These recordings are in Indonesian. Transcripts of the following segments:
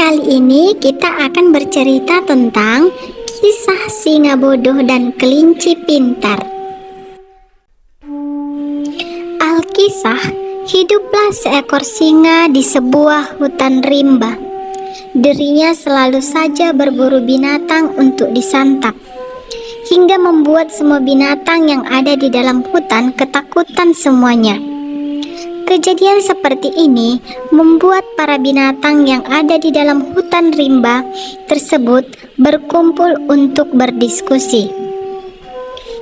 Kali ini kita akan bercerita tentang kisah singa bodoh dan kelinci pintar. Alkisah, hiduplah seekor singa di sebuah hutan rimba. Dirinya selalu saja berburu binatang untuk disantap, hingga membuat semua binatang yang ada di dalam hutan ketakutan semuanya. Kejadian seperti ini membuat para binatang yang ada di dalam hutan rimba tersebut berkumpul untuk berdiskusi.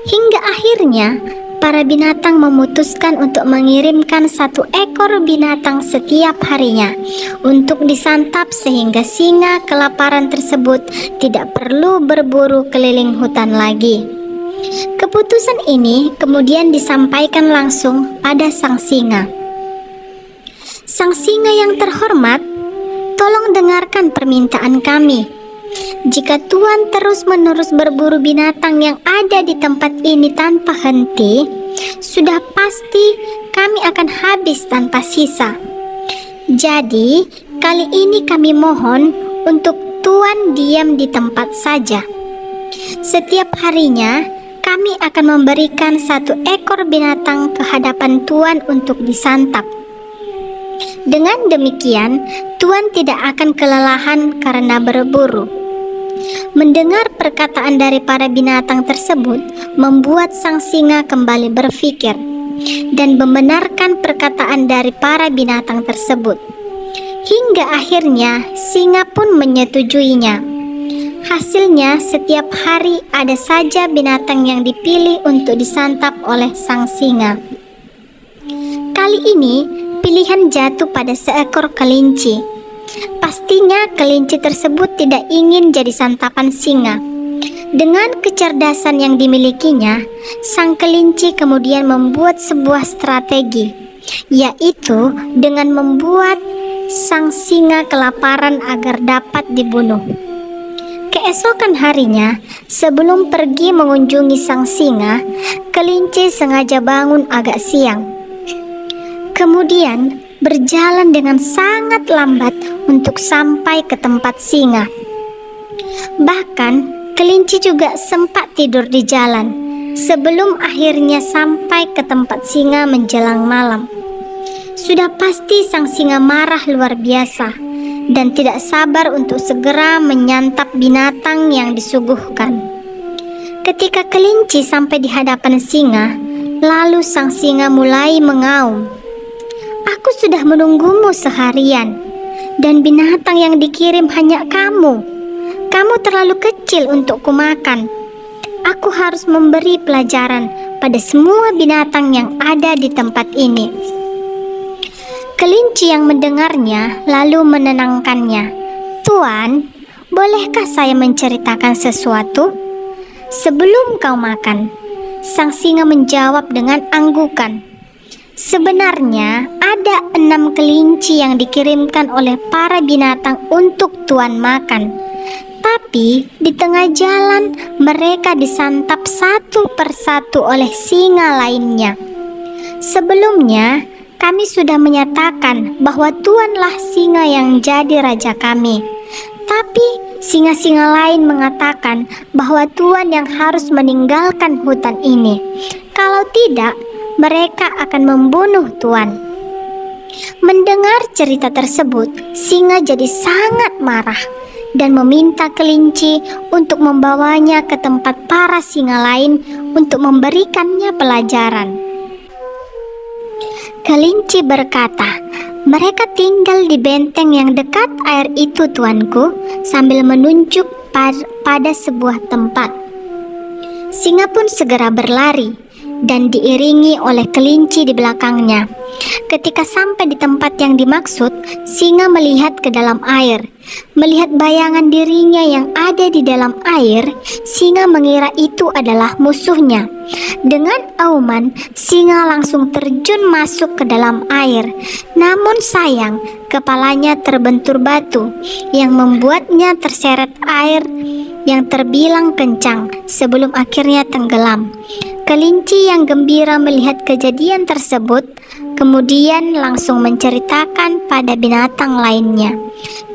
Hingga akhirnya para binatang memutuskan untuk mengirimkan satu ekor binatang setiap harinya untuk disantap sehingga singa kelaparan tersebut tidak perlu berburu keliling hutan lagi. Keputusan ini kemudian disampaikan langsung pada sang singa. Sang singa yang terhormat, tolong dengarkan permintaan kami. Jika Tuan terus-menerus berburu binatang yang ada di tempat ini tanpa henti, sudah pasti kami akan habis tanpa sisa. Jadi, kali ini kami mohon untuk Tuan diam di tempat saja. Setiap harinya, kami akan memberikan satu ekor binatang ke hadapan Tuan untuk disantap. Dengan demikian, Tuan tidak akan kelelahan karena berburu. Mendengar perkataan dari para binatang tersebut membuat sang singa kembali berpikir dan membenarkan perkataan dari para binatang tersebut. Hingga akhirnya singa pun menyetujuinya. Hasilnya setiap hari ada saja binatang yang dipilih untuk disantap oleh sang singa. Kali ini pilihan jatuh pada seekor kelinci. Pastinya kelinci tersebut tidak ingin jadi santapan singa. Dengan kecerdasan yang dimilikinya, sang kelinci kemudian membuat sebuah strategi, yaitu dengan membuat sang singa kelaparan agar dapat dibunuh. Keesokan harinya, sebelum pergi mengunjungi sang singa, kelinci sengaja bangun agak siang. Kemudian berjalan dengan sangat lambat untuk sampai ke tempat singa. Bahkan kelinci juga sempat tidur di jalan sebelum akhirnya sampai ke tempat singa menjelang malam. Sudah pasti sang singa marah luar biasa dan tidak sabar untuk segera menyantap binatang yang disuguhkan. Ketika kelinci sampai di hadapan singa, lalu sang singa mulai mengaum. Aku sudah menunggumu seharian, dan binatang yang dikirim hanya kamu. Kamu terlalu kecil untuk kumakan. Aku harus memberi pelajaran pada semua binatang yang ada di tempat ini. Kelinci yang mendengarnya lalu menenangkannya. Tuan, bolehkah saya menceritakan sesuatu? Sebelum kau makan, sang singa menjawab dengan anggukan. Sebenarnya ada 6 kelinci yang dikirimkan oleh para binatang untuk Tuan makan. Tapi di tengah jalan mereka disantap satu persatu oleh singa lainnya. Sebelumnya kami sudah menyatakan bahwa Tuanlah singa yang jadi raja kami. Tapi singa-singa lain mengatakan bahwa Tuan yang harus meninggalkan hutan ini. Kalau tidak, mereka akan membunuh Tuan. Mendengar cerita tersebut, singa jadi sangat marah dan meminta kelinci untuk membawanya ke tempat para singa lain untuk memberikannya pelajaran. Kelinci berkata, "Mereka tinggal di benteng yang dekat air itu, tuanku," sambil menunjuk pada sebuah tempat. Singa pun segera berlari dan diiringi oleh kelinci di belakangnya. Ketika sampai di tempat yang dimaksud, singa melihat ke dalam air. Melihat bayangan dirinya yang ada di dalam air, singa mengira itu adalah musuhnya. Dengan auman, singa langsung terjun masuk ke dalam air. Namun sayang, kepalanya terbentur batu yang membuatnya terseret air yang terbilang kencang sebelum akhirnya tenggelam. Kelinci yang gembira melihat kejadian tersebut kemudian langsung menceritakan pada binatang lainnya.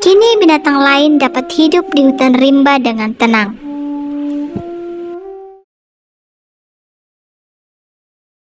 Kini binatang lain dapat hidup di hutan rimba dengan tenang.